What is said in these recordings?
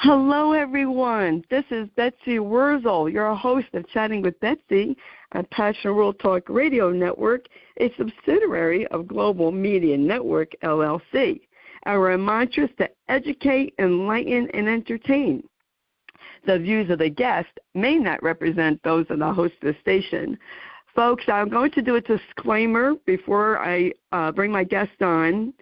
Hello, everyone. This is Betsy Wurzel, your host of Chatting with Betsy on Passion World Talk Radio Network, a subsidiary of Global Media Network, LLC. Our mantra is to educate, enlighten, and entertain. The views of the guest may not represent those of the host of the station. Folks, I'm going to do a disclaimer before I bring my guest on.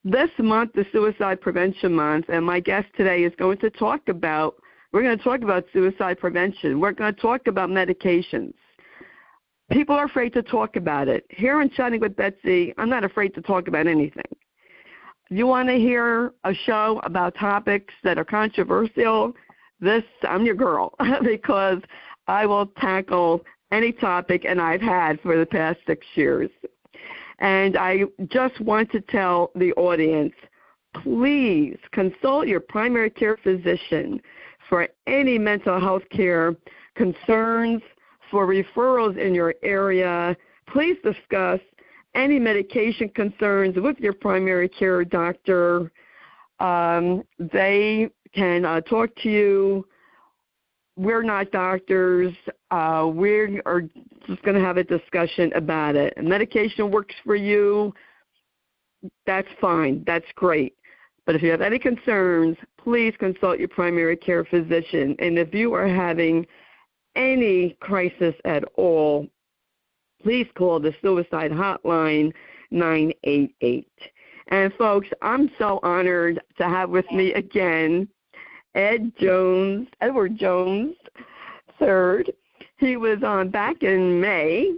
This month is Suicide Prevention Month, and my guest today is going to talk about, suicide prevention. We're going to talk about medications. People are afraid to talk about it. Here on Chatting with Betsy, I'm not afraid to talk about anything. If you want to hear a show about topics that are controversial, I'm your girl, because I will tackle any topic, and I've had for the past 6 years. And I just want to tell the audience, please consult your primary care physician for any mental health care concerns, for referrals in your area. Please discuss any medication concerns with your primary care doctor. They can talk to you. We're not doctors. We are just going to have a discussion about it. And medication works for you, that's fine. That's great. But if you have any concerns, please consult your primary care physician. And if you are having any crisis at all, please call the Suicide Hotline 988. And, folks, I'm so honored to have with me again Edward Jones III. He was on back in May,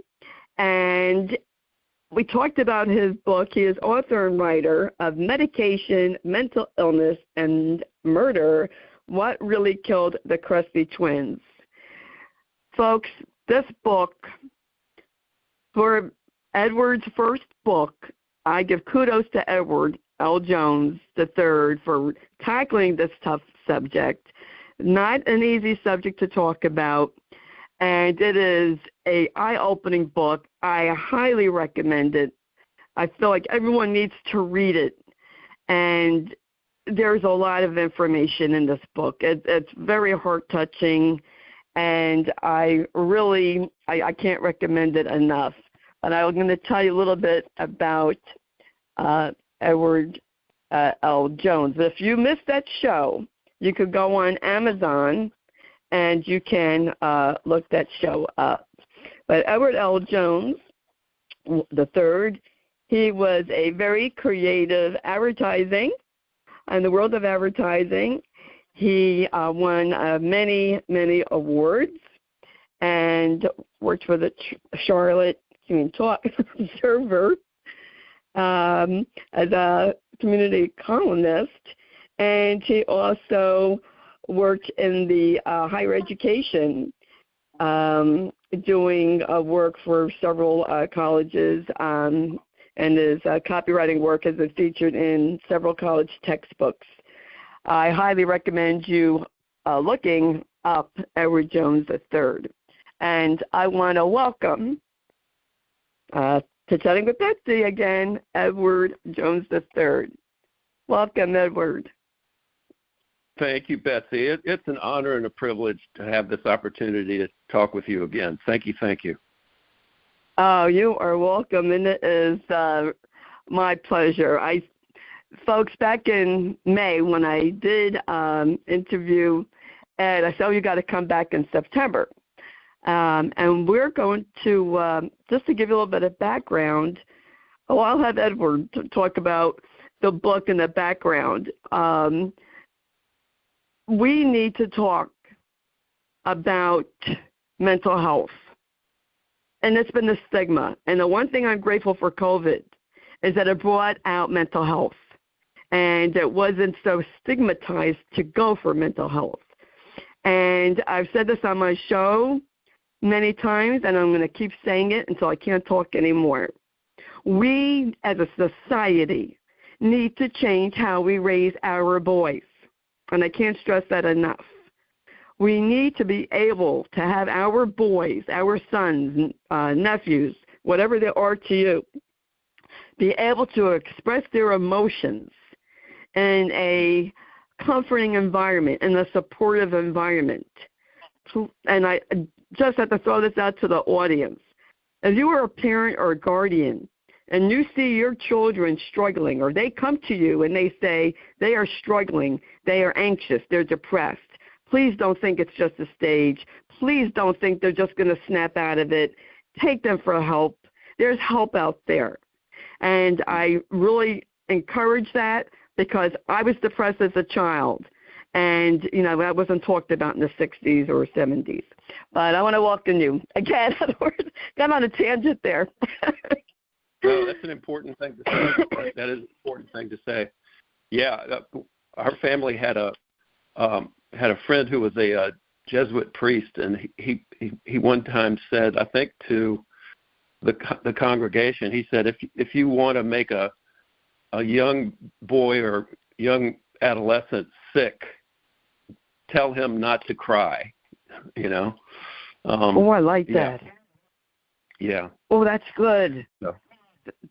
and we talked about his book. He is author and writer of Medication, Mental Illness, and Murder, What Really Killed the Crusty Twins. Folks, this book, for Edward's first book, I give kudos to Edward L. Jones III for tackling this tough subject. Not an easy subject to talk about, and it is an eye-opening book. I highly recommend it. I feel like everyone needs to read it, and there's a lot of information in this book. It's very heart-touching, and I can't recommend it enough. But I'm going to tell you a little bit about Edward L. Jones. If you missed that show, you could go on Amazon and you can look that show up. But Edward L. Jones III, he was a very creative advertising, in the world of advertising. He won many, many awards and worked for the Charlotte Observer as a community columnist, and he also worked in the higher education, doing work for several colleges, and his copywriting work has been featured in several college textbooks. I highly recommend you looking up Edward Jones III. And I want to welcome to Chatting with Betsy again, Edward Jones III. Welcome, Edward. Thank you, Betsy. It's an honor and a privilege to have this opportunity to talk with you again. Thank you, thank you. Oh, you are welcome, and it is my pleasure. Folks, back in May when I did interview Ed, I said, you got to come back in September. And we're going to, just to give you a little bit of background, I'll have Edward talk about the book and the background. We need to talk about mental health. And it's been the stigma. And the one thing I'm grateful for COVID is that it brought out mental health. And it wasn't so stigmatized to go for mental health. And I've said this on my show many times, and I'm going to keep saying it until I can't talk anymore. We, as a society, need to change how we raise our boys. And I can't stress that enough. We need to be able to have our boys, our sons, nephews, whatever they are to you, be able to express their emotions in a comforting environment and a supportive environment. And I just have to throw this out to the audience. If you are a parent or a guardian and you see your children struggling, or they come to you and they say they are struggling, they are anxious, they're depressed, please don't think it's just a stage. Please don't think they're just going to snap out of it. Take them for help. There's help out there. And I really encourage that, because I was depressed as a child. And, you know, that wasn't talked about in the 60s or 70s. But I want to welcome you. Again, got on a tangent there. No, that's an important thing to say. That is an important thing to say. Yeah, our family had a friend who was a Jesuit priest, and he one time said, I think to the congregation, he said, if you want to make a young boy or young adolescent sick, tell him not to cry. You know. Oh, I like that. Yeah. Oh, that's good. So,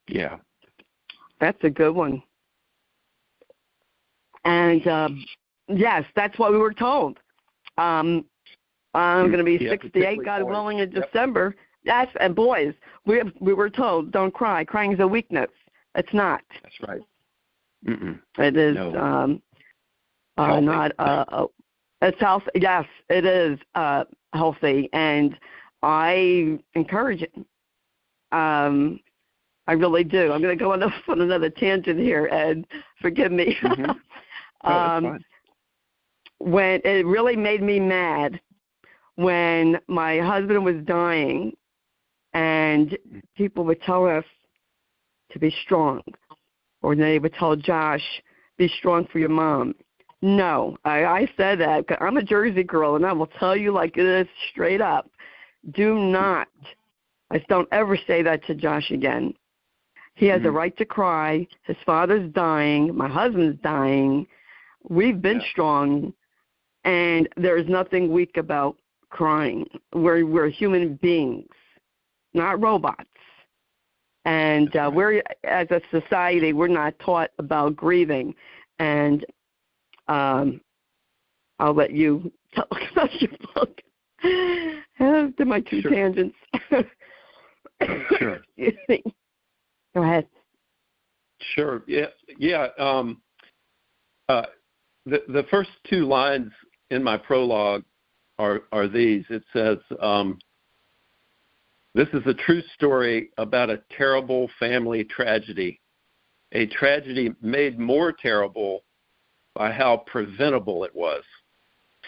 yeah. That's a good one. And yes, that's what we were told. I'm going to be 68, God willing, in December. Yes, and boys, we were told, don't cry. Crying is a weakness. It's not. That's right. Mm-mm. It is no. not. It's healthy. Yes, it is healthy, and I encourage it. I really do. I'm going to go on another tangent here, Ed. Forgive me. Mm-hmm. No, that's fine. When it really made me mad when my husband was dying, and people would tell us to be strong, or they would tell Josh, be strong for your mom. No, I said that. I'm a Jersey girl, and I will tell you like it is straight up. Do not. Don't ever say that to Josh again. He has a right to cry. His father's dying. My husband's dying. We've been strong, and there is nothing weak about crying. We're human beings, not robots. And we're, as a society, we're not taught about grieving. And I'll let you talk about your book. To my two tangents. Sure. Go ahead. Sure. Yeah. The first two lines in my prologue are these. It says, this is a true story about a terrible family tragedy, a tragedy made more terrible by how preventable it was.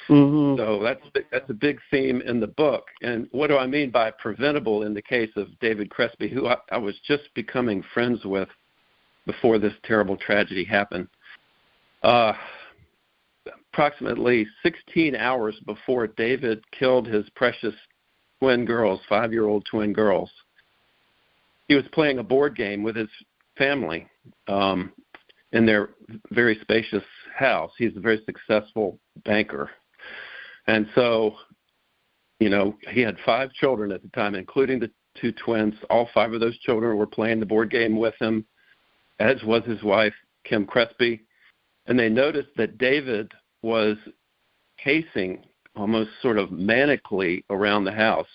Mm-hmm. So that's a big theme in the book. And what do I mean by preventable in the case of David Crespi, who I was just becoming friends with before this terrible tragedy happened? Approximately 16 hours before David killed his precious twin girls, 5-year-old twin girls, he was playing a board game with his family in their very spacious house. He's a very successful banker. And so, you know, he had 5 children at the time, including the 2 twins. All 5 of those children were playing the board game with him, as was his wife, Kim Crespi. And they noticed that David was pacing almost sort of manically around the house,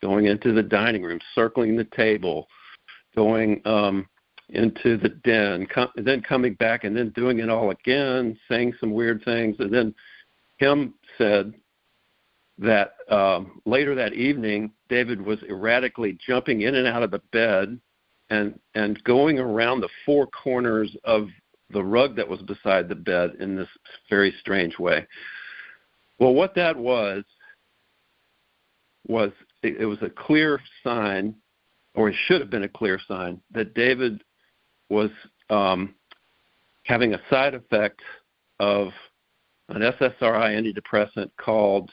going into the dining room, circling the table, going into the den, then coming back and then doing it all again, saying some weird things. And then Kim said that later that evening, David was erratically jumping in and out of the bed and going around the 4 corners of the rug that was beside the bed in this very strange way. Well, what that was it was a clear sign, or it should have been a clear sign, that David was having a side effect of an SSRI antidepressant called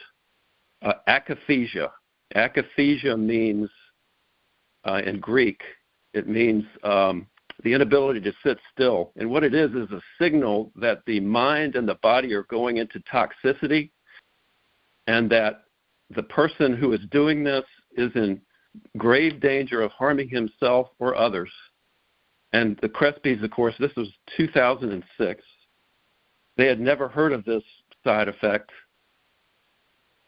akathisia. Akathisia means, in Greek, it means the inability to sit still. And what it is a signal that the mind and the body are going into toxicity, and that the person who is doing this is in grave danger of harming himself or others. And the Crespis, of course, this was 2006. They had never heard of this side effect.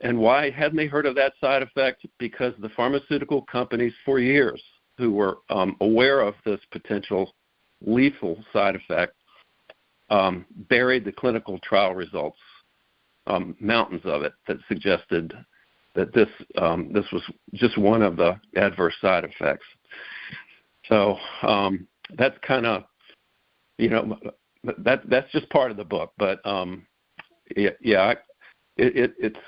And why hadn't they heard of that side effect? Because the pharmaceutical companies for years who were aware of this potential lethal side effect buried the clinical trial results, mountains of it, that suggested that this was just one of the adverse side effects. So that's kind of, that's just part of the book. But it's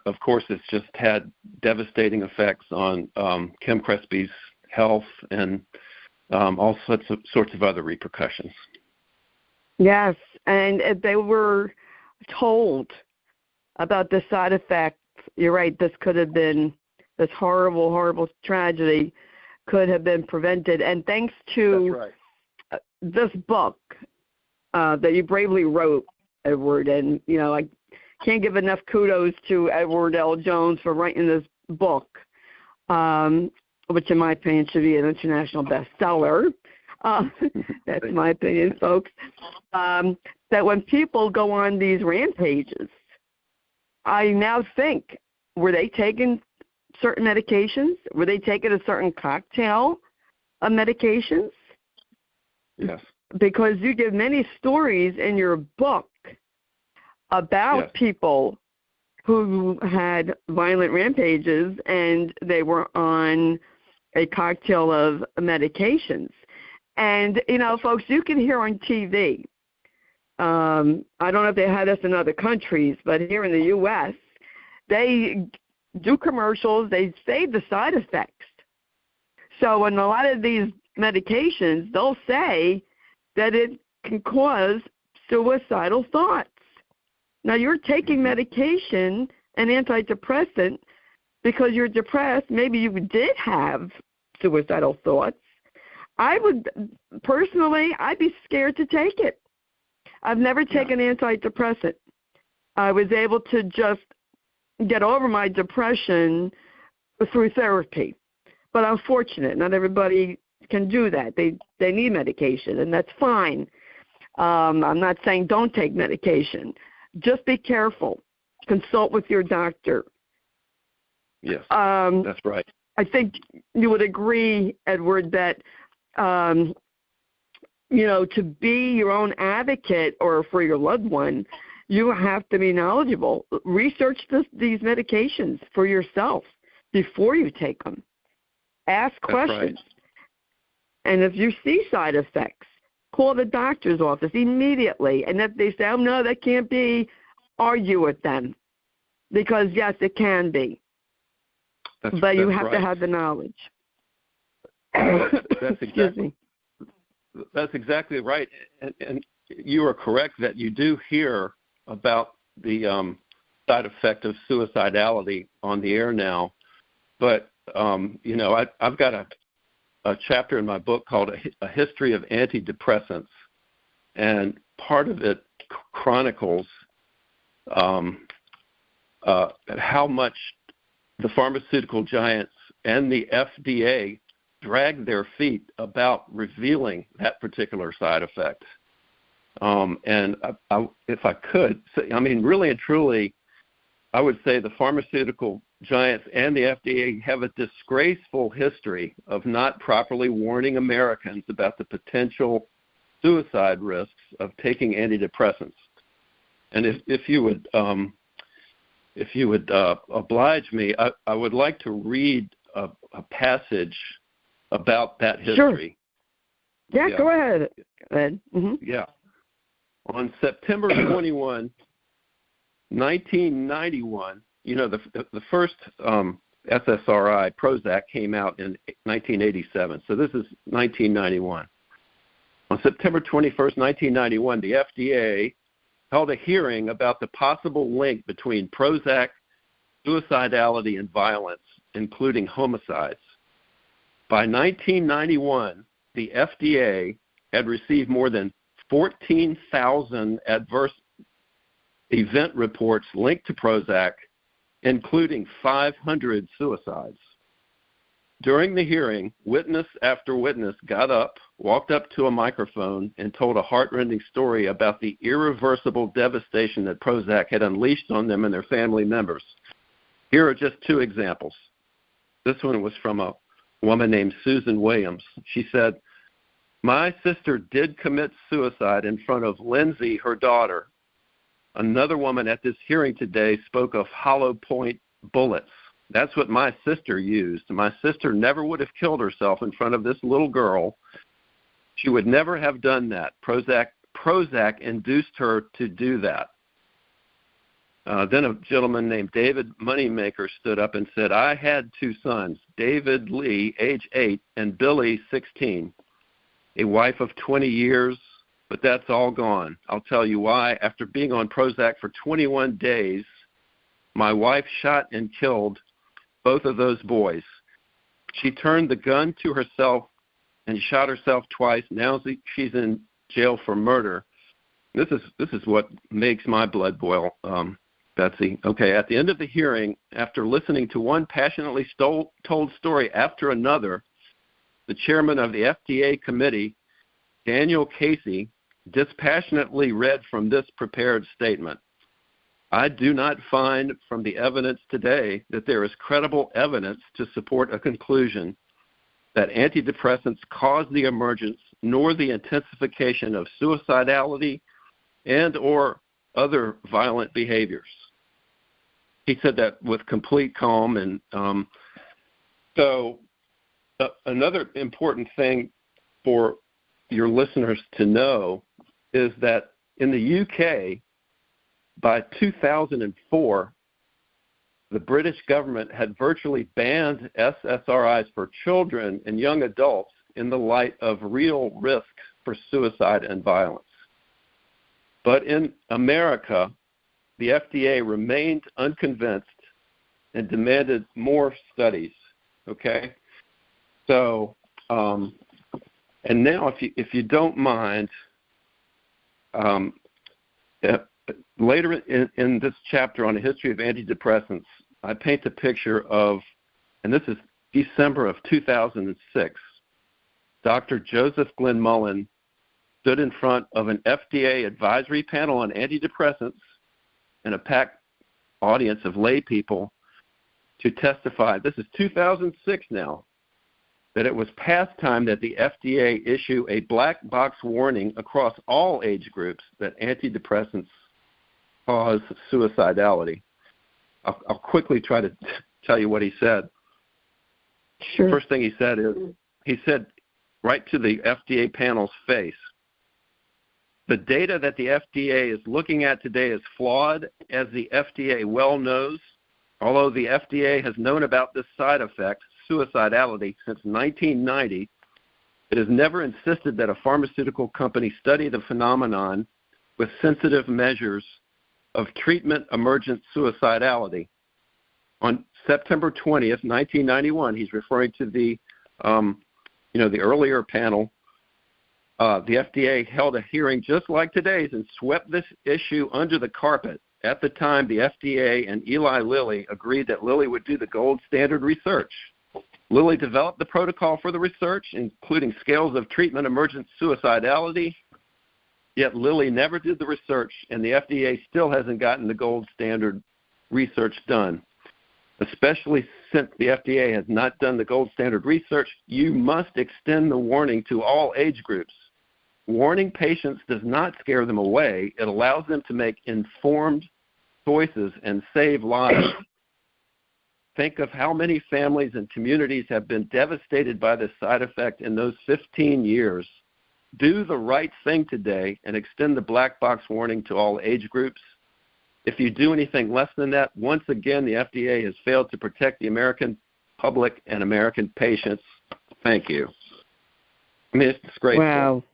of course, it's just had devastating effects on Kim Cresby's health and all sorts of other repercussions. Yes, and they were told about the side effects. You're right, this could have been, this horrible, horrible tragedy could have been prevented. And thanks to this book that you bravely wrote, Edward, and, I can't give enough kudos to Edward L. Jones for writing this book, which in my opinion should be an international bestseller. That's my opinion, folks. That when people go on these rampages, I now think, were they taking certain medications? Were they taking a certain cocktail of medications? Yes. Because you give many stories in your book about people who had violent rampages and they were on a cocktail of medications. And, folks, you can hear on TV, I don't know if they had this in other countries, but here in the U.S., they do commercials, they say the side effects. So in a lot of these medications, they'll say that it can cause suicidal thoughts. Now, you're taking medication, an antidepressant, because you're depressed. Maybe you did have suicidal thoughts. I'd be scared to take it. I've never taken antidepressant. I was able to just get over my depression through therapy. But I'm fortunate. Not everybody can do that. They need medication, and that's fine. I'm not saying don't take medication. Just be careful. Consult with your doctor. Yes, that's right. I think you would agree, Edward, that to be your own advocate or for your loved one, you have to be knowledgeable. Research these medications for yourself before you take them. Ask questions. Right. And if you see side effects, call the doctor's office immediately. And if they say, oh, no, that can't be, argue with them. Because, yes, it can be. But you have to have the knowledge. That's exactly right. And you are correct that you do hear about the side effect of suicidality on the air now. But, I've got a chapter in my book called A History of Antidepressants. And part of it chronicles how much the pharmaceutical giants and the FDA dragged their feet about revealing that particular side effect. And if I could, really and truly, I would say the pharmaceutical giants and the FDA have a disgraceful history of not properly warning Americans about the potential suicide risks of taking antidepressants. And if you would oblige me, I would like to read a passage about that history. Sure. Yeah, go ahead, Ed. Mm-hmm. Yeah. On September 21, 1991, the first SSRI, Prozac, came out in 1987. So this is 1991. On September 21st, 1991, the FDA held a hearing about the possible link between Prozac, suicidality, and violence, including homicides. By 1991, the FDA had received more than 14,000 adverse event reports linked to Prozac, including 500 suicides. During the hearing, witness after witness got up walked up to a microphone and told a heartrending story about the irreversible devastation that Prozac had unleashed on them and their family members. Here are just two examples. This one was from a woman named Susan Williams. She said, "My sister did commit suicide in front of Lindsay, her daughter. Another woman at this hearing today spoke of hollow point bullets. That's what my sister used. My sister never would have killed herself in front of this little girl. She would never have done that. Prozac induced her to do that." Then a gentleman named David Moneymaker stood up and said, "I had two sons, David Lee, age 8, and Billy, 16, a wife of 20 years, but that's all gone. I'll tell you why. After being on Prozac for 21 days, my wife shot and killed both of those boys. She turned the gun to herself and shot herself twice. Now she's in jail for murder." This is what makes my blood boil, Betsy. Okay, at the end of the hearing, after listening to one passionately told story after another, the chairman of the FDA committee, Daniel Casey, dispassionately read from this prepared statement. "I do not find from the evidence today that there is credible evidence to support a conclusion that antidepressants cause the emergence nor the intensification of suicidality and or other violent behaviors." He said that with complete calm. And another important thing for your listeners to know is that in the UK, by 2004, the British government had virtually banned SSRIs for children and young adults in the light of real risk for suicide and violence. But in America, the FDA remained unconvinced and demanded more studies. Okay? So, and now if you don't mind, later in this chapter on a history of antidepressants, I paint a picture of, and this is December of 2006, Dr. Joseph Glenn Mullen stood in front of an FDA advisory panel on antidepressants and a packed audience of lay people to testify. This is 2006 now, that it was past time that the FDA issue a black box warning across all age groups that antidepressants cause suicidality. I'll quickly try to tell you what he said. Sure. First thing he said is, he said right to the FDA panel's face, "The data that the FDA is looking at today is flawed, as the FDA well knows. Although the FDA has known about this side effect, suicidality, since 1990, it has never insisted that a pharmaceutical company study the phenomenon with sensitive measures of treatment-emergent suicidality." On September 20th, 1991, he's referring to the earlier panel. The FDA held a hearing just like today's and swept this issue under the carpet. At the time, the FDA and Eli Lilly agreed that Lilly would do the gold standard research. Lilly developed the protocol for the research, including scales of treatment-emergent suicidality, yet Lilly never did the research, and the FDA still hasn't gotten the gold standard research done. Especially since the FDA has not done the gold standard research, you must extend the warning to all age groups. Warning patients does not scare them away. It allows them to make informed choices and save lives. Think of how many families and communities have been devastated by this side effect in those 15 years. Do the right thing today and extend the black box warning to all age groups. If you do anything less than that, once again, the FDA has failed to protect the American public and American patients. Thank you. I mean, it's great. Wow.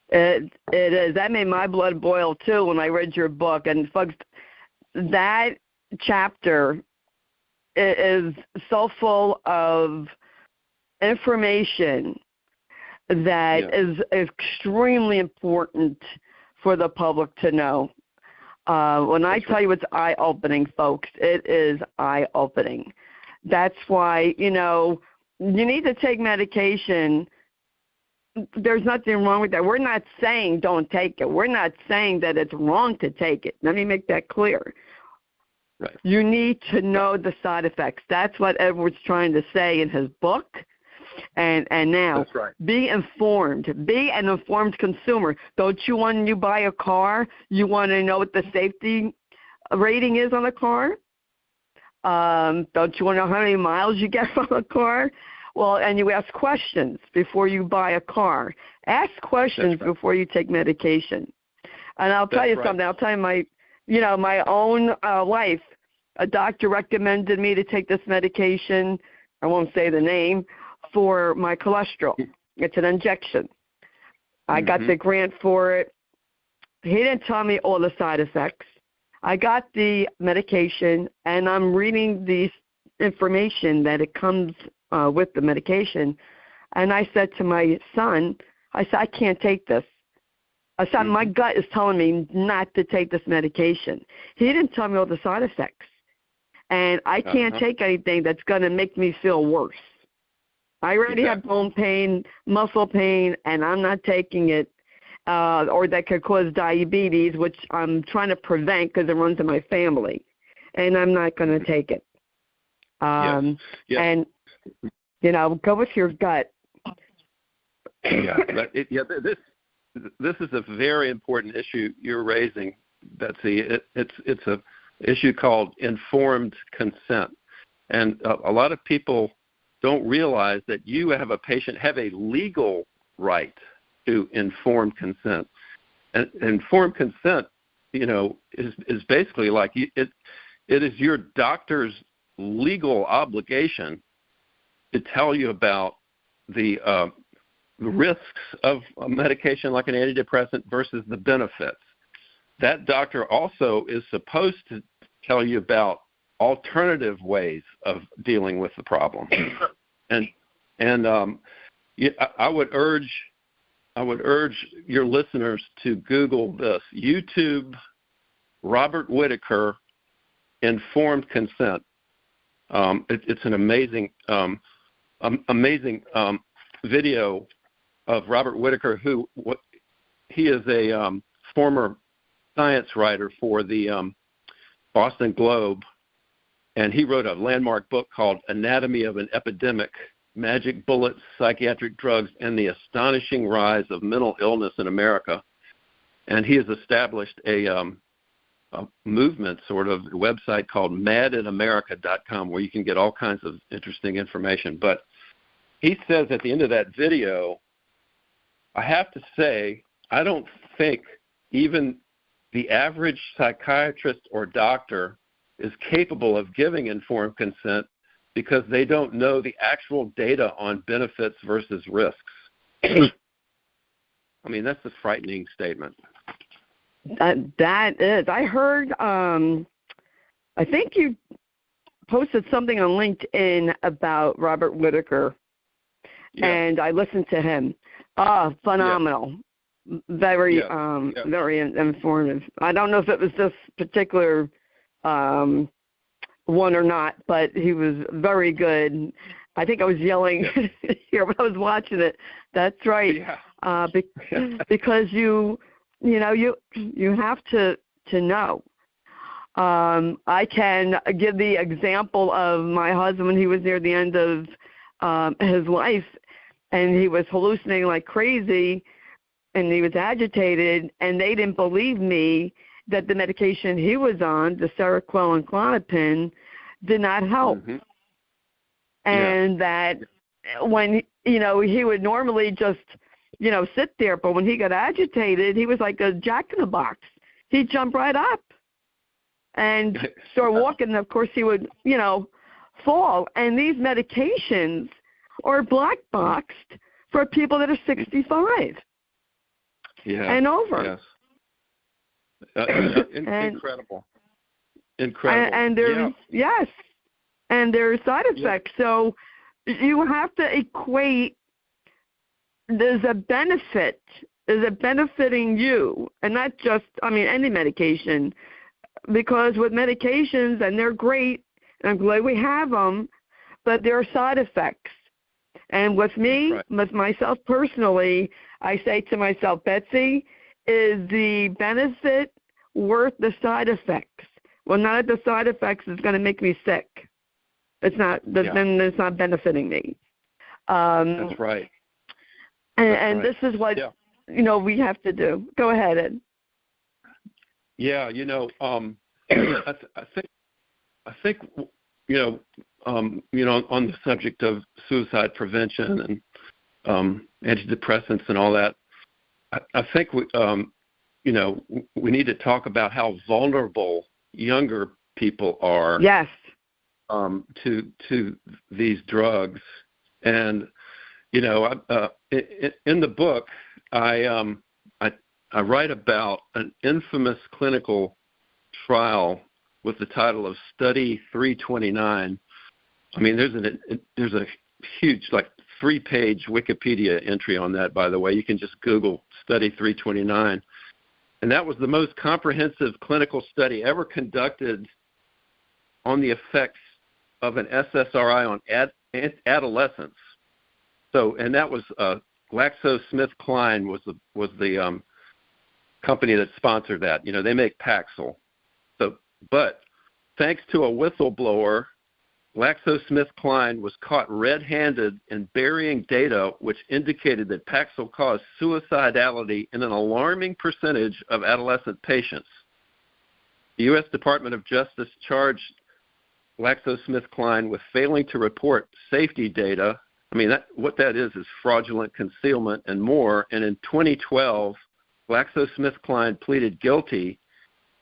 It is. That made my blood boil, too, when I read your book. And, folks, that chapter is so full of information that is extremely important for the public to know. When I tell you it's eye-opening, folks, it is eye-opening. That's why, you need to take medication there's nothing wrong with that. We're not saying don't take it. We're not saying that it's wrong to take it. Let me make that clear. Right. You need to know the side effects. That's what Edward's trying to say in his book. And now, that's right. Be informed. Be an informed consumer. Don't you, when you buy a car, you want to know what the safety rating is on a car? Don't you want to know how many miles you get from a car? Well, and you ask questions before you buy a car. Ask questions before you take medication. And I'll tell you something. I'll tell you my own life. A doctor recommended me to take this medication. I won't say the name, for my cholesterol. It's an injection. I got the grant for it. He didn't tell me all the side effects. I got the medication, and I'm reading the information that it comes with the medication. And I said to my son, I can't take this. I said, my gut is telling me not to take this medication. He didn't tell me all the side effects. And I can't take anything that's going to make me feel worse. I already have bone pain, muscle pain, and I'm not taking it, or that could cause diabetes, which I'm trying to prevent because it runs in my family. And I'm not going to take it. And, go with your gut. This is a very important issue you're raising, Betsy. It's a issue called informed consent. And a lot of people don't realize that you have a legal right to informed consent. And informed consent, is basically like it is your doctor's legal obligation to tell you about the risks of a medication like an antidepressant versus the benefits. That doctor also is supposed to tell you about alternative ways of dealing with the problem. I would urge your listeners to Google this: YouTube Robert Whitaker informed consent. It's an amazing video of Robert Whitaker, he is a former science writer for the Boston Globe, and he wrote a landmark book called Anatomy of an Epidemic: Magic Bullets, Psychiatric Drugs, and the Astonishing Rise of Mental Illness in America. And he has established a movement, sort of, a website called madinamerica.com, where you can get all kinds of interesting information. But he says at the end of that video, I have to say, I don't think even the average psychiatrist or doctor is capable of giving informed consent because they don't know the actual data on benefits versus risks. I mean, that's a frightening statement. That is. I heard, I think you posted something on LinkedIn about Robert Whitaker, and I listened to him. Phenomenal. Very, very informative. I don't know if it was this particular one or not, but he was very good. I think I was yelling here when I was watching it. That's right. Yeah. Because you have to know. I can give the example of my husband when he was near the end of his life, and he was hallucinating like crazy, and he was agitated, and they didn't believe me that the medication he was on, the Seroquel and Klonopin, did not help. And that when, he would normally just, sit there, but when he got agitated, he was like a jack-in-the-box. He'd jump right up and start walking, and of course he would, fall. And these medications are black-boxed for people that are 65 and over. Yes. Incredible. And there, and there are side effects. So you have to equate. There's a benefit. Is it benefiting you, and not just, any medication? Because with medications, and they're great, and I'm glad we have them, but there are side effects. And with me, with myself personally, I say to myself, Betsy, is the benefit worth the side effects? Well, none of the side effects is going to make me sick. It's not. Then it's not benefiting me. That's right. And this is what we have to do. Go ahead, Ed. Yeah, I think on the subject of suicide prevention and antidepressants and all that, I think we need to talk about how vulnerable younger people are. Yes. To these drugs, and in the book, I write about an infamous clinical trial with the title of Study 329. I mean, there's a huge, 3-page Wikipedia entry on that, by the way. You can just Google Study 329. And that was the most comprehensive clinical study ever conducted on the effects of an SSRI on adolescents. So, and that was GlaxoSmithKline was the company that sponsored that. They make Paxil. So, but thanks to a whistleblower, GlaxoSmithKline was caught red-handed in burying data which indicated that Paxil caused suicidality in an alarming percentage of adolescent patients. The U.S. Department of Justice charged GlaxoSmithKline with failing to report safety data. I mean, what that is fraudulent concealment and more. And in 2012, GlaxoSmithKline pleaded guilty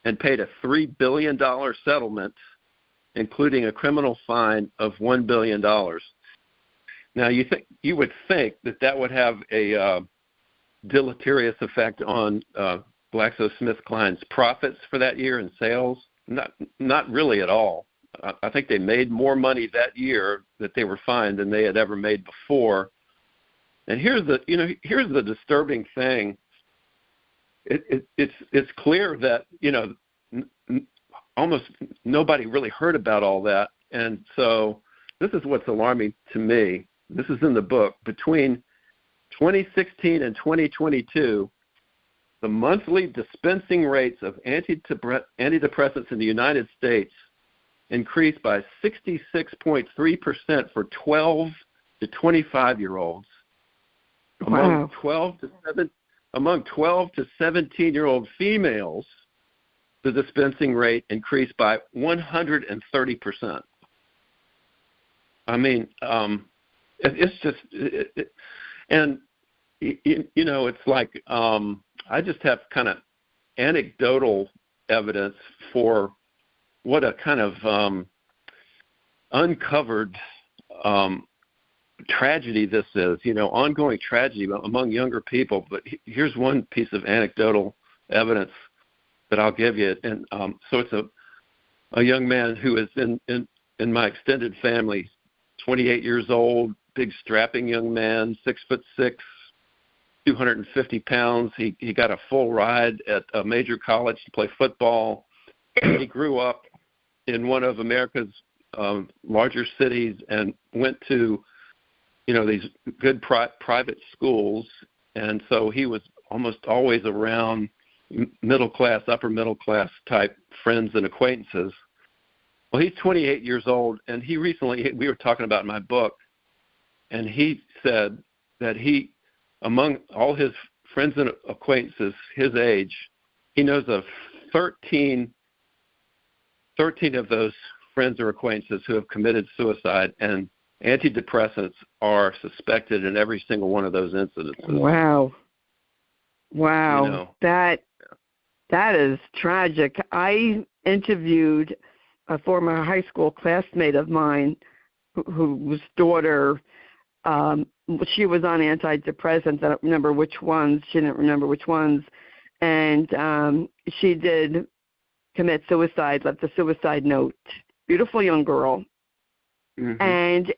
and paid a $3 billion settlement, including a criminal fine of $1 billion. Now, you would think that would have a deleterious effect on GlaxoSmithKline's profits for that year in sales. Not really at all. I think they made more money that year that they were fined than they had ever made before. And here's the disturbing thing. It's clear that almost nobody really heard about all that, and so this is what's alarming to me. This is in the book. Between 2016 and 2022, the monthly dispensing rates of antidepressants in the United States increased by 66.3% for 12 to 25-year-olds. Wow. Among 12 to 17-year-old females, the dispensing rate increased by 130%. I mean, it's just, and it's like I just have kind of anecdotal evidence for what a kind of uncovered tragedy this is, ongoing tragedy among younger people. But here's one piece of anecdotal evidence that I'll give you. And so it's a young man who is in my extended family, 28 years old, big strapping young man, 6'6", 250 pounds. He got a full ride at a major college to play football. He grew up in one of America's larger cities and went to, these good private schools. And so he was almost always around middle class, upper middle class type friends and acquaintances. Well, he's 28 years old, and we were talking about in my book, and he said that among all his friends and acquaintances his age, he knows of 13 of those friends or acquaintances who have committed suicide, and antidepressants are suspected in every single one of those incidences. Wow. That is tragic. I interviewed a former high school classmate of mine whose daughter, she was on antidepressants. I don't remember which ones. She didn't remember which ones. And she did commit suicide, left a suicide note. Beautiful young girl. Mm-hmm. And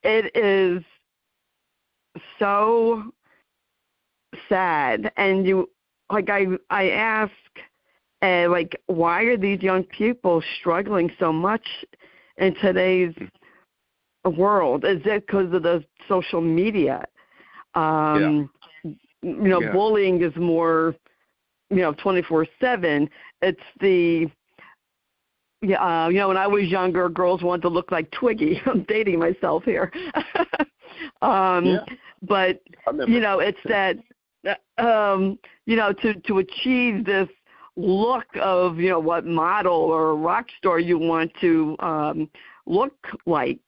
it is so sad. And I ask, why are these young people struggling so much in today's world. Is it because of the social media? Bullying is more, 24/7. It's the when I was younger, girls wanted to look like Twiggy. I'm dating myself here. But it's that to achieve this look of what model or rock star you want to look like.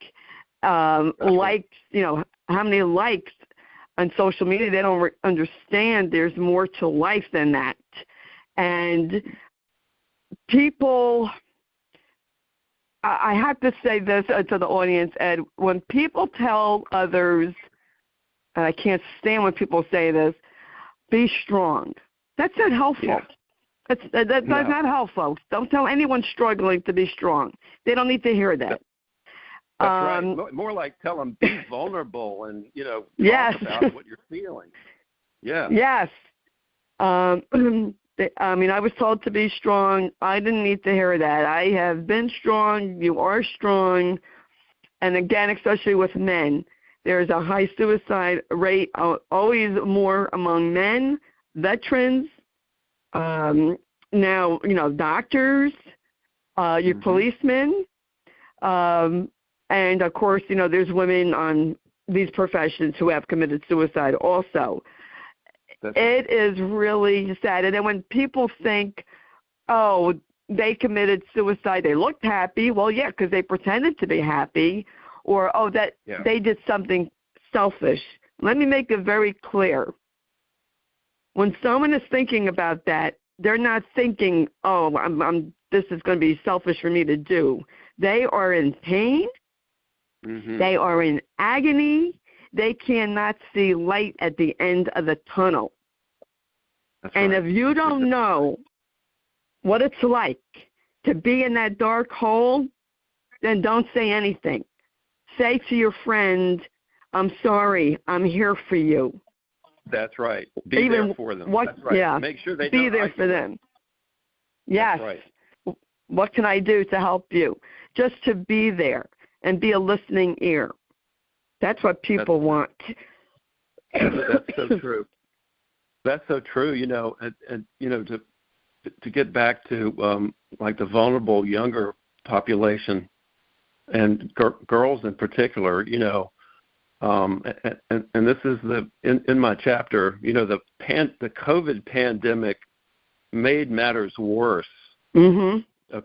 Likes, how many likes on social media? They don't understand there's more to life than that. And people, I have to say this to the audience, Ed, when people tell others, and I can't stand when people say this, be strong. That's not helpful. Yeah. That's not helpful. Don't tell anyone struggling to be strong. They don't need to hear that. That's right. More like tell them be vulnerable and talk about what you're feeling. Yeah. Yes. I was told to be strong. I didn't need to hear that. I have been strong. You are strong. And again, especially with men, there's a high suicide rate, always more among men, veterans, now, doctors, your policemen, and, of course, there's women on these professions who have committed suicide also. It is really sad. And then when people think, oh, they committed suicide, they looked happy. Well, yeah, because they pretended to be happy. Or, they did something selfish. Let me make it very clear. When someone is thinking about that, they're not thinking, oh, this is going to be selfish for me to do. They are in pain. Mm-hmm. They are in agony. They cannot see light at the end of the tunnel. That's right. If you don't know what it's like to be in that dark hole, then don't say anything. Say to your friend, I'm sorry, I'm here for you. That's right. Be there for them. That's right. Yeah. Make sure they be there for them. Yes. That's right. What can I do to help you? Just to be there and be a listening ear. That's what people want. That's so true. That's so true. And to get back to like the vulnerable younger population and girls in particular, and this is in my chapter, the COVID pandemic made matters worse. Mm-hmm.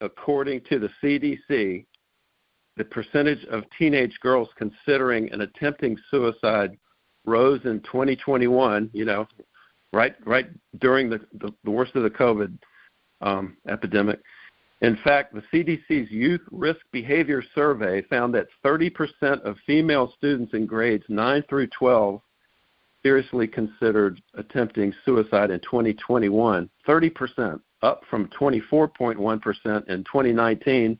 According to the CDC, the percentage of teenage girls considering and attempting suicide rose in 2021, right during the worst of the COVID epidemic. In fact, the CDC's Youth Risk Behavior Survey found that 30% of female students in grades 9 through 12 seriously considered attempting suicide in 2021, 30%, up from 24.1% in 2019.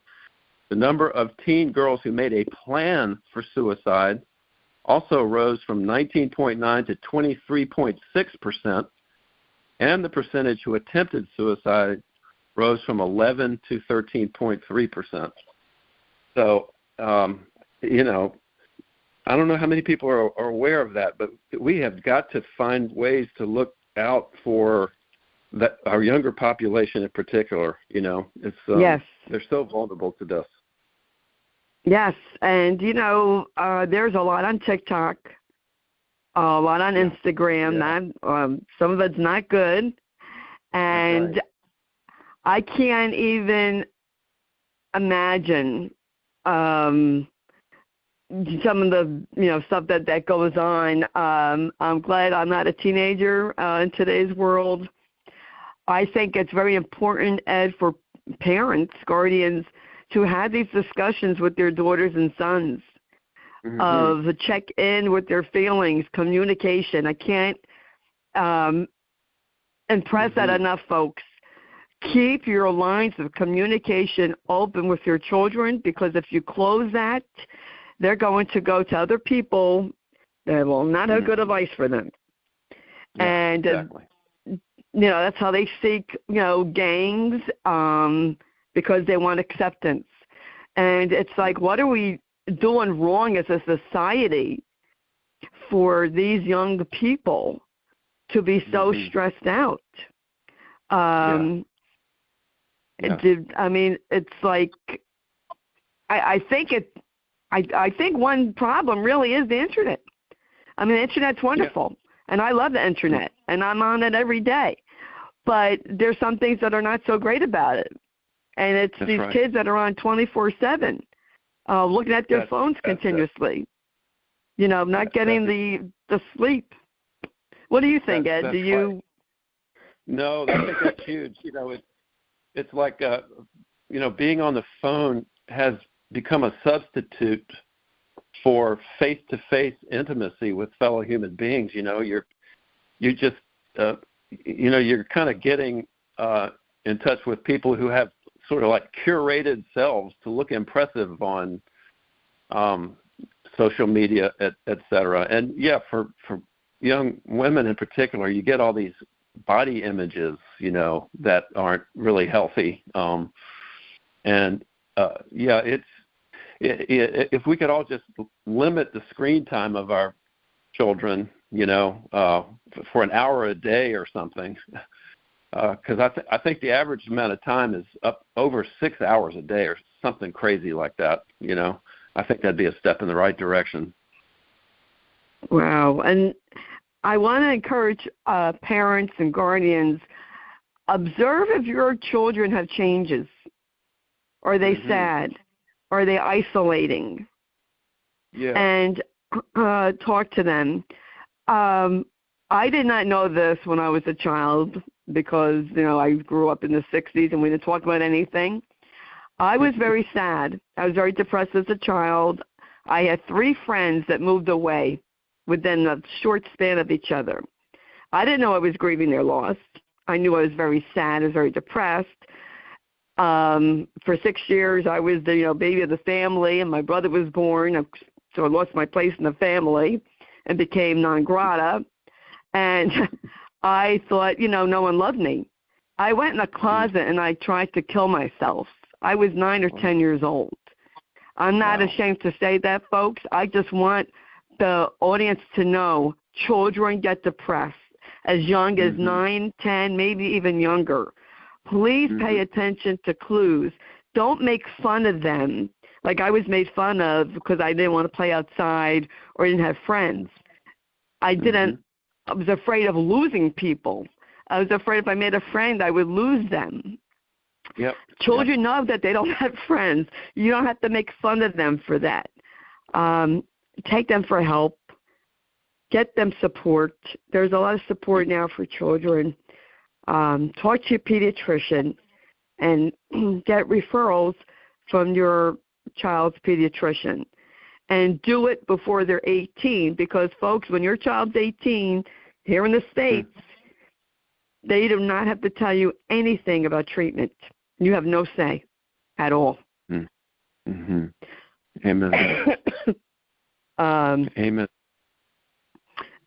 The number of teen girls who made a plan for suicide also rose from 19.9 to 23.6%, and the percentage who attempted suicide rose from 11 to 13.3%. So, I don't know how many people are aware of that, but we have got to find ways to look out for our younger population in particular. It's yes. They're so vulnerable to this. Yes, and there's a lot on TikTok, a lot on Instagram. Not some of it's not good, and right. I can't even imagine some of the stuff that goes on. I'm glad I'm not a teenager in today's world. I think it's very important, Ed, for parents, guardians, to have these discussions with their daughters and sons, mm-hmm. of check in with their feelings, communication. I can't impress mm-hmm. that enough, folks. Keep your lines of communication open with your children, because if you close that, they're going to go to other people that will not have good advice for them. Yeah, and, exactly. That's how they seek, gangs, because they want acceptance. And it's like, what are we doing wrong as a society for these young people to be so stressed out. I mean, it's like I think one problem really is the internet. I mean, the internet's wonderful, and I love the internet, and I'm on it every day. But there's some things that are not so great about it, and it's these kids that are on 24/7, looking at their phones continuously. You know, not getting the sleep. What do you think, Ed? Do you? Right. No, I think that's huge. You know, it's like you know, being on the phone has become a substitute for face-to-face intimacy with fellow human beings. You know, you just you know, you're kind of getting in touch with people who have sort of like curated selves to look impressive on social media, et cetera. And for young women in particular, you get all these body images, you know, that aren't really healthy. If we could all just limit the screen time of our children, you know, for an hour a day or something, because I think the average amount of time is up over 6 hours a day or something crazy like that, you know. I think that'd be a step in the right direction. Wow. And I want to encourage parents and guardians, observe if your children have changes. Are they sad? Are they isolating? Yeah. And talk to them. I did not know this when I was a child because, you know, I grew up in the 60s and we didn't talk about anything. I was very sad. I was very depressed as a child. I had 3 friends that moved away within a short span of each other. I didn't know I was grieving their loss. I knew I was very sad. I was very depressed. For 6 years, I was the baby of the family, and my brother was born, so I lost my place in the family and became non grata. And I thought, no one loved me. I went in a closet and I tried to kill myself. I was 9 or 10 years old. I'm not ashamed to say that, folks. I just want the audience to know children get depressed as young as 9, 10, maybe even younger. Please pay attention to clues. Don't make fun of them like I was made fun of because I didn't want to play outside or didn't have friends. I was afraid of losing people. I was afraid if I made a friend, I would lose them. Children know that they don't have friends. You don't have to make fun of them for that. Take them for help. Get them support. There's a lot of support now for children. Talk to your pediatrician and get referrals from your child's pediatrician. And do it before they're 18 because, folks, when your child's 18, here in the States, they do not have to tell you anything about treatment. You have no say at all. Amen. Amen.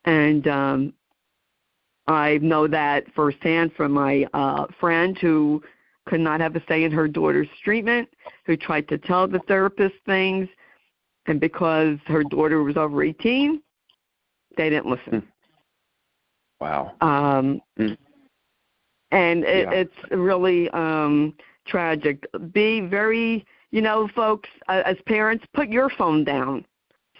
And I know that firsthand from my friend who could not have a say in her daughter's treatment, who tried to tell the therapist things, and because her daughter was over 18, they didn't listen. Wow. And it's really tragic. Be very, folks, as parents, put your phone down.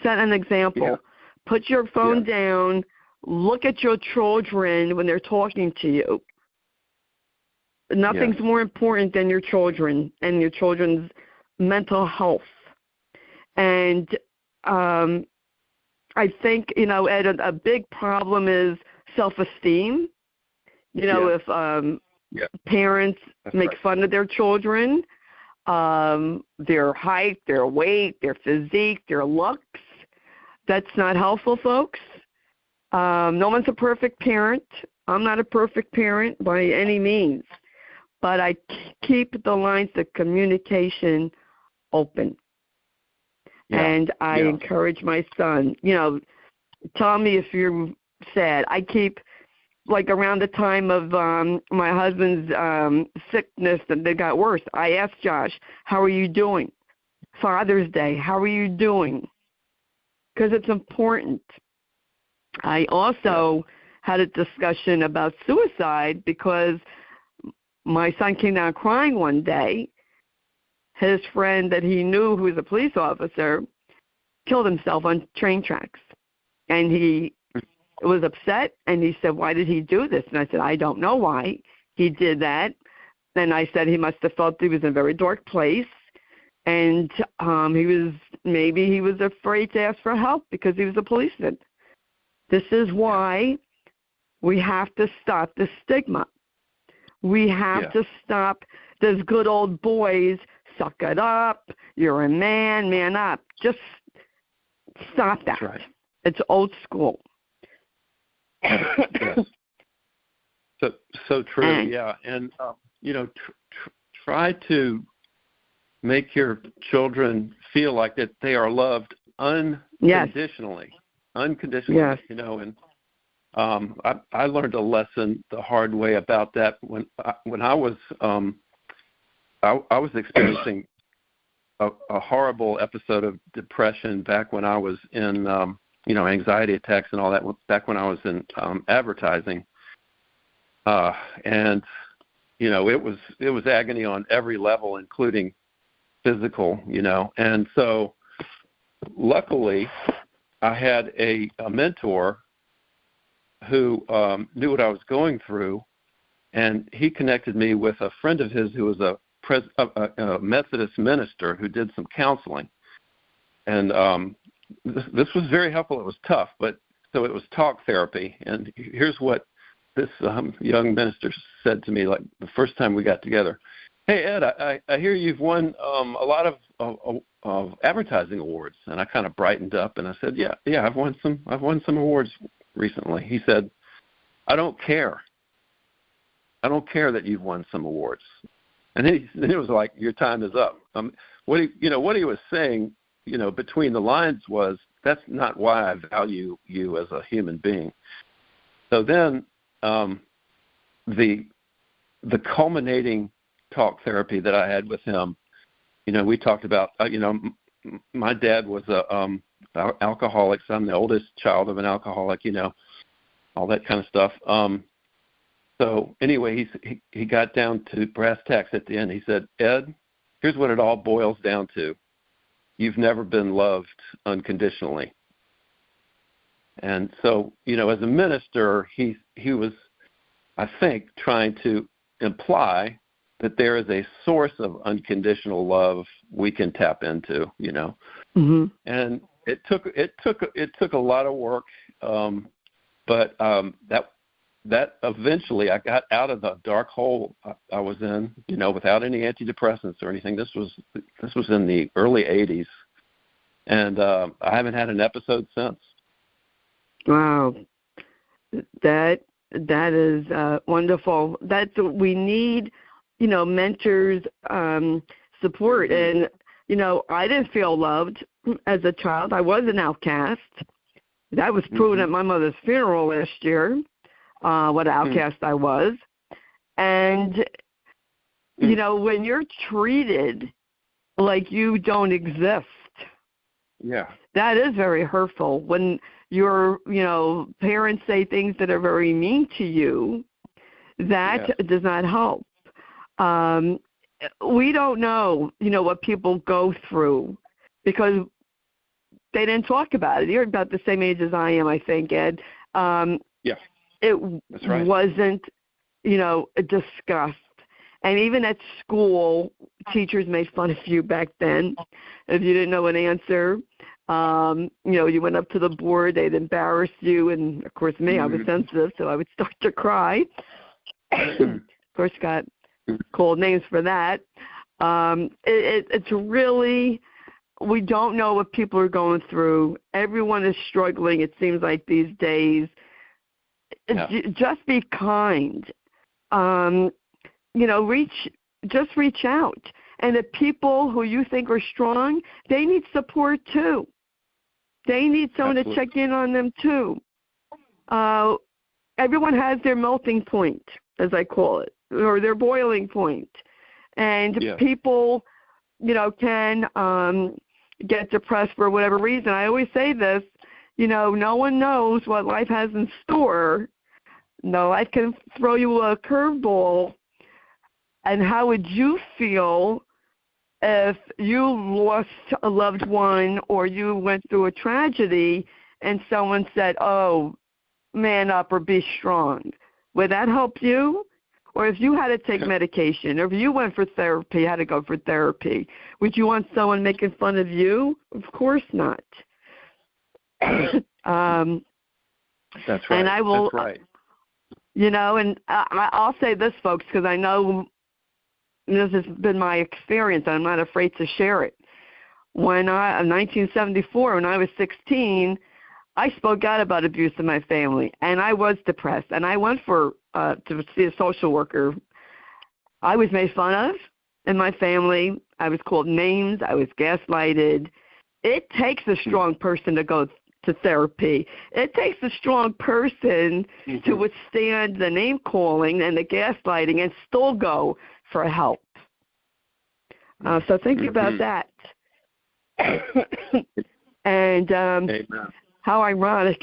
Set an example. Put your phone down. Look at your children when they're talking to you. Nothing's more important than your children and your children's mental health. And I think, Ed, a big problem is self-esteem. If parents make fun of their children, their height, their weight, their physique, their looks, that's not helpful, folks. No one's a perfect parent. I'm not a perfect parent by any means. But I keep the lines of communication open. And I encourage my son, tell me if you're sad. I keep, like around the time of my husband's sickness that got worse, I asked Josh, how are you doing? Father's Day, how are you doing? Because it's important. I also had a discussion about suicide because my son came down crying one day. His friend that he knew, who was a police officer, killed himself on train tracks. And he was upset, and he said, why did he do this? And I said, I don't know why he did that. And I said he must have felt he was in a very dark place, and he was afraid to ask for help because he was a policeman. This is why we have to stop the stigma. We have to stop those good old boys, suck it up, you're a man up. Just stop that. That's right. It's old school. Yes. So true, yeah. And, try to make your children feel like that they are loved unconditionally. Yes. Unconditionally, yes. And I learned a lesson the hard way about that when I was I was experiencing a horrible episode of depression back when I was in anxiety attacks and all that back when I was in advertising, and it was agony on every level, including physical, and so luckily I had a mentor who knew what I was going through, and he connected me with a friend of his who was a Methodist minister who did some counseling. And this was very helpful. It was tough, so it was talk therapy. And here's what this young minister said to me, like the first time we got together. Hey, Ed, I hear you've won a lot of advertising awards. And I kind of brightened up, and I said, yeah, I've won some awards recently. He said, I don't care. I don't care that you've won some awards. And then it was like, your time is up. What he was saying, between the lines was, that's not why I value you as a human being. So then the culminating talk therapy that I had with him, we talked about, my dad was a alcoholic, so I'm the oldest child of an alcoholic, all that kind of stuff. So anyway, he got down to brass tacks at the end. He said, Ed, here's what it all boils down to. You've never been loved unconditionally. And so, as a minister, he was, I think, trying to imply that there is a source of unconditional love we can tap into, Mm-hmm. And it took a lot of work, but that eventually I got out of the dark hole I was in, without any antidepressants or anything. This was in the early 80s, and I haven't had an episode since. Wow, that is wonderful. That's what we need, mentors, support. And I didn't feel loved as a child. I was an outcast. That was proven at my mother's funeral last year. What outcast I was. And, when you're treated like you don't exist, that is very hurtful. When your, parents say things that are very mean to you, that does not help. We don't know, what people go through because they didn't talk about it. You're about the same age as I am, I think, Ed. It right. wasn't, discussed. And even at school, teachers made fun of you back then. If you didn't know an answer, you went up to the board, they'd embarrass you. And, of course, me, I was sensitive, so I would start to cry. Of course, got called names for that. It's really, we don't know what people are going through. Everyone is struggling, it seems like, these days. Just be kind. Reach out. And the people who you think are strong, they need support too. They need someone to check in on them too. Everyone has their melting point, as I call it, or their boiling point. And people can get depressed for whatever reason. I always say this, no one knows what life has in store. No, life can throw you a curveball. And how would you feel if you lost a loved one or you went through a tragedy and someone said, oh, man up or be strong? Would that help you? Or if you had to take medication, or if you went for therapy, had to go for therapy, would you want someone making fun of you? Of course not. That's right. And I will, That's right. And I'll say this, folks, because I know this has been my experience. I'm not afraid to share it. In 1974, when I was 16, I spoke out about abuse in my family, and I was depressed. And I went to see a social worker. I was made fun of in my family. I was called names. I was gaslighted. It takes a strong person to go to therapy. It takes a strong person to withstand the name calling and the gaslighting and still go for help. So think about that. And how ironic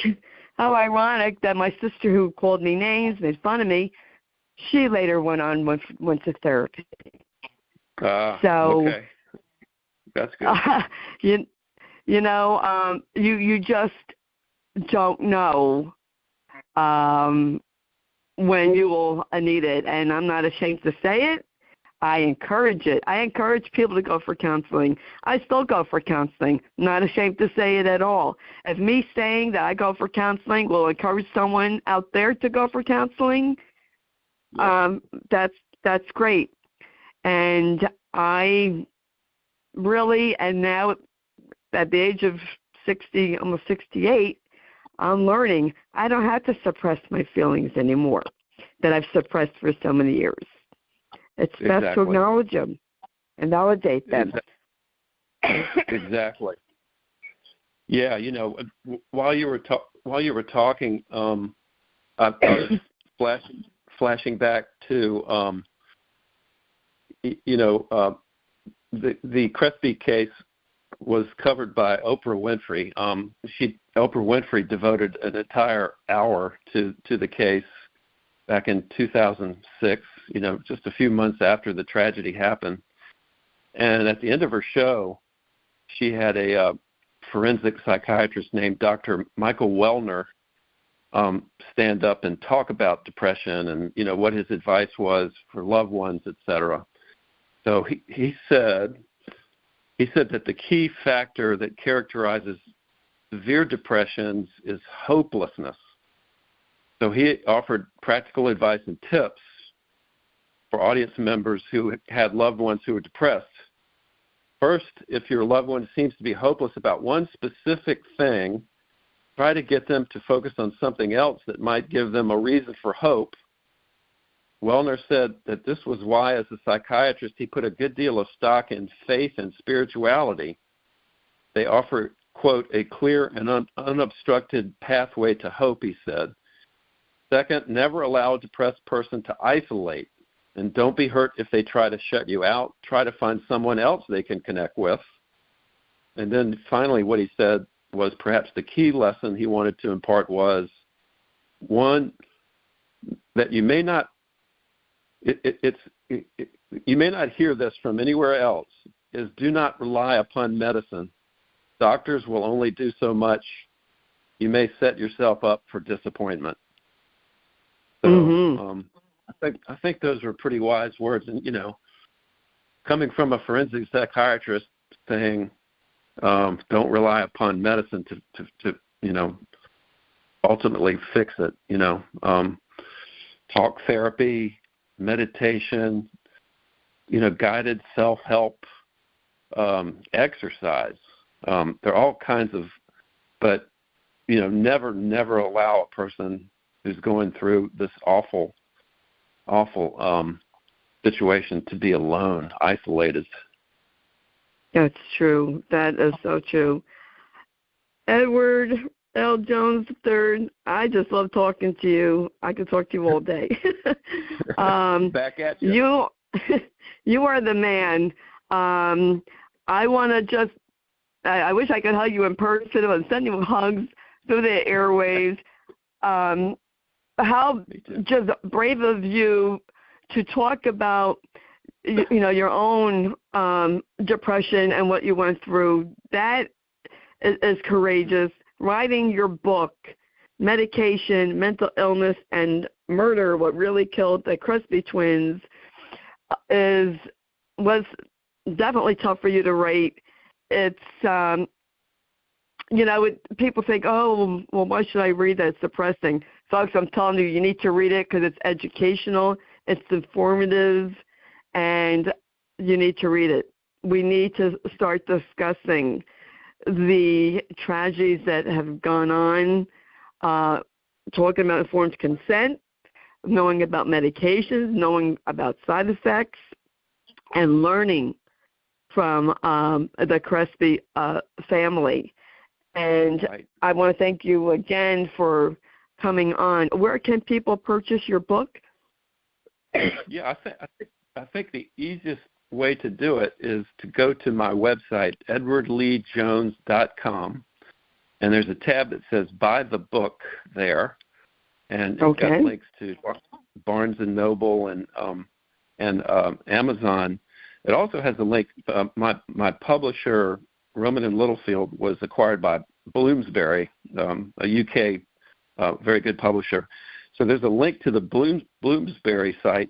that my sister, who called me names, made fun of me, she later went to therapy. Okay. That's good. You just don't know when you will need it. And I'm not ashamed to say it. I encourage it. I encourage people to go for counseling. I still go for counseling. Not ashamed to say it at all. If me saying that I go for counseling will encourage someone out there to go for counseling, that's great. And I really, and now at the age of 60, almost 68, I'm learning I don't have to suppress my feelings anymore that I've suppressed for so many years. It's best to acknowledge them and validate them. Exactly. Yeah, while you were talking, I was flashing back to the Crespi case was covered by Oprah Winfrey. Oprah Winfrey devoted an entire hour to the case back in 2006, just a few months after the tragedy happened. And at the end of her show, she had a forensic psychiatrist named Dr. Michael Wellner stand up and talk about depression and, what his advice was for loved ones, et cetera. So he said that the key factor that characterizes severe depressions is hopelessness. So he offered practical advice and tips for audience members who had loved ones who were depressed. First, if your loved one seems to be hopeless about one specific thing, try to get them to focus on something else that might give them a reason for hope. Wellner said that this was why, as a psychiatrist, he put a good deal of stock in faith and spirituality. They offer, quote, a clear and unobstructed pathway to hope, he said. Second, never allow a depressed person to isolate, and don't be hurt if they try to shut you out. Try to find someone else they can connect with. And then finally, what he said was perhaps the key lesson he wanted to impart was, one, that you may not you may not hear this from anywhere else, is do not rely upon medicine. Doctors will only do so much. You may set yourself up for disappointment. So I think those were pretty wise words. And, coming from a forensic psychiatrist saying, don't rely upon medicine to ultimately fix it, talk therapy, meditation, guided self-help, exercise. There are all kinds of, but, never allow a person who's going through this awful situation to be alone, isolated. That's true. That is so true. Edward L. Jones III, I just love talking to you. I could talk to you all day. Back at you. You are the man. I want to just, I wish I could hug you in person and send you hugs through the airwaves. How just brave of you to talk about, your own depression and what you went through. That is courageous. Writing your book, Medication, Mental Illness, and Murder, What Really Killed the Crespi Twins, was definitely tough for you to write. It's, people think, oh, well, why should I read that? It's depressing. Folks, I'm telling you, you need to read it because it's educational, it's informative, and you need to read it. We need to start discussing the tragedies that have gone on, talking about informed consent, knowing about medications, knowing about side effects, and learning from the Crespi family. And right. I want to thank you again for coming on. Where can people purchase your book? Yeah, I think the easiest way to do it is to go to my website, edwardleejones.com, and there's a tab that says Buy the Book there, and it's got links to Barnes & Noble and Amazon. It also has a link. My publisher, Roman & Littlefield, was acquired by Bloomsbury, a UK very good publisher. So there's a link to the Bloomsbury site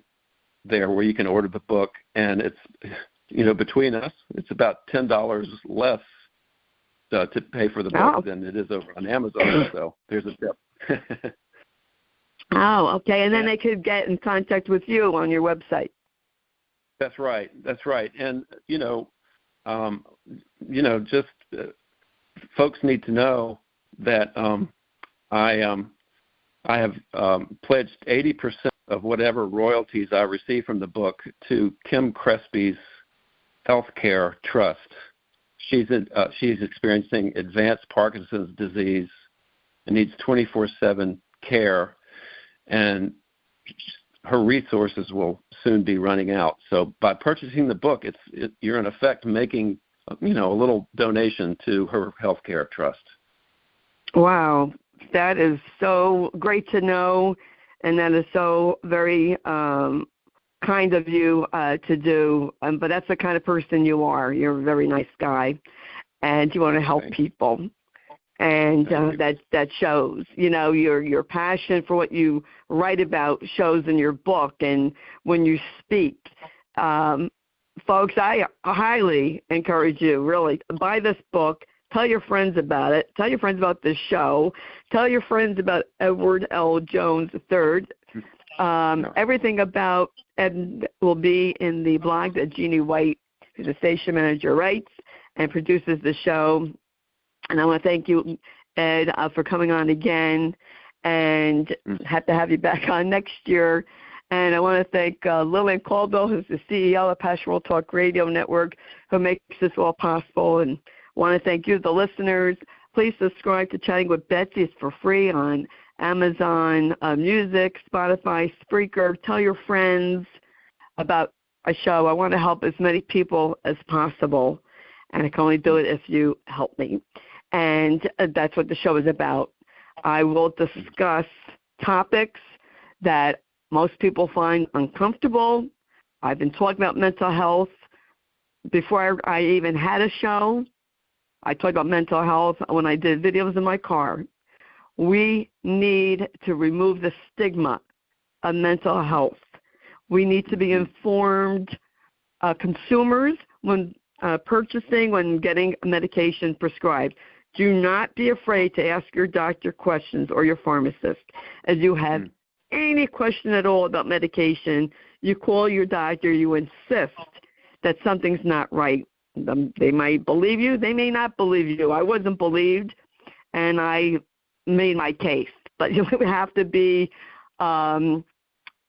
there where you can order the book, and it's, between us, it's about $10 less to pay for the book than it is over on Amazon. So there's a tip. Oh, okay. And then they could get in contact with you on your website. That's right. And, just folks need to know that I have pledged 80% of whatever royalties I receive from the book to Kim Crespi's Healthcare Trust. She's experiencing advanced Parkinson's disease and needs 24/7 care, and her resources will soon be running out. So by purchasing the book, you're in effect making a little donation to her healthcare trust. Wow, that is so great to know, and that is so very kind of you to do. But that's the kind of person you are. You're a very nice guy, and you want to help people. And that shows, your passion for what you write about shows in your book and when you speak. Folks, I highly encourage you, really, buy this book. Tell your friends about it. Tell your friends about this show. Tell your friends about Edward L. Jones III. Everything about Ed will be in the blog that Jeannie White, who's the station manager, writes and produces the show. And I want to thank you, Ed, for coming on again, and have to have you back on next year. And I want to thank Lillian Caldwell, who's the CEO of Pastoral Talk Radio Network, who makes this all possible. And want to thank you, the listeners. Please subscribe to Chatting with Betsy. It's for free on Amazon Music, Spotify, Spreaker. Tell your friends about a show. I want to help as many people as possible, and I can only do it if you help me. And that's what the show is about. I will discuss topics that most people find uncomfortable. I've been talking about mental health before I even had a show. I talked about mental health when I did videos in my car. We need to remove the stigma of mental health. We need to be informed consumers when purchasing, when getting medication prescribed. Do not be afraid to ask your doctor questions or your pharmacist. If you have any question at all about medication, you call your doctor, you insist that something's not right. They might believe you, they may not believe you. I wasn't believed, and I made my case. But you have to be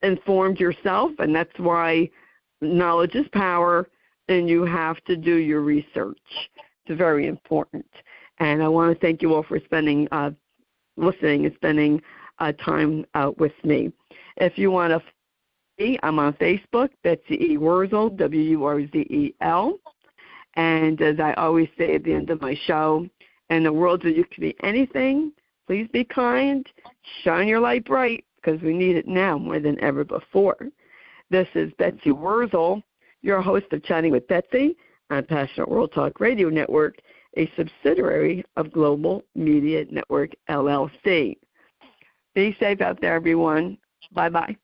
informed yourself, and that's why knowledge is power, and you have to do your research. It's very important. And I want to thank you all for spending, listening and spending time with me. If you want to I'm on Facebook, Betsy E. Wurzel, Wurzel. And as I always say at the end of my show, in the world where you can be anything, please be kind, shine your light bright, because we need it now more than ever before. This is Betsy Wurzel, your host of Chatting with Betsy on Passionate World Talk Radio Network, a subsidiary of Global Media Network, LLC. Be safe out there, everyone. Bye-bye.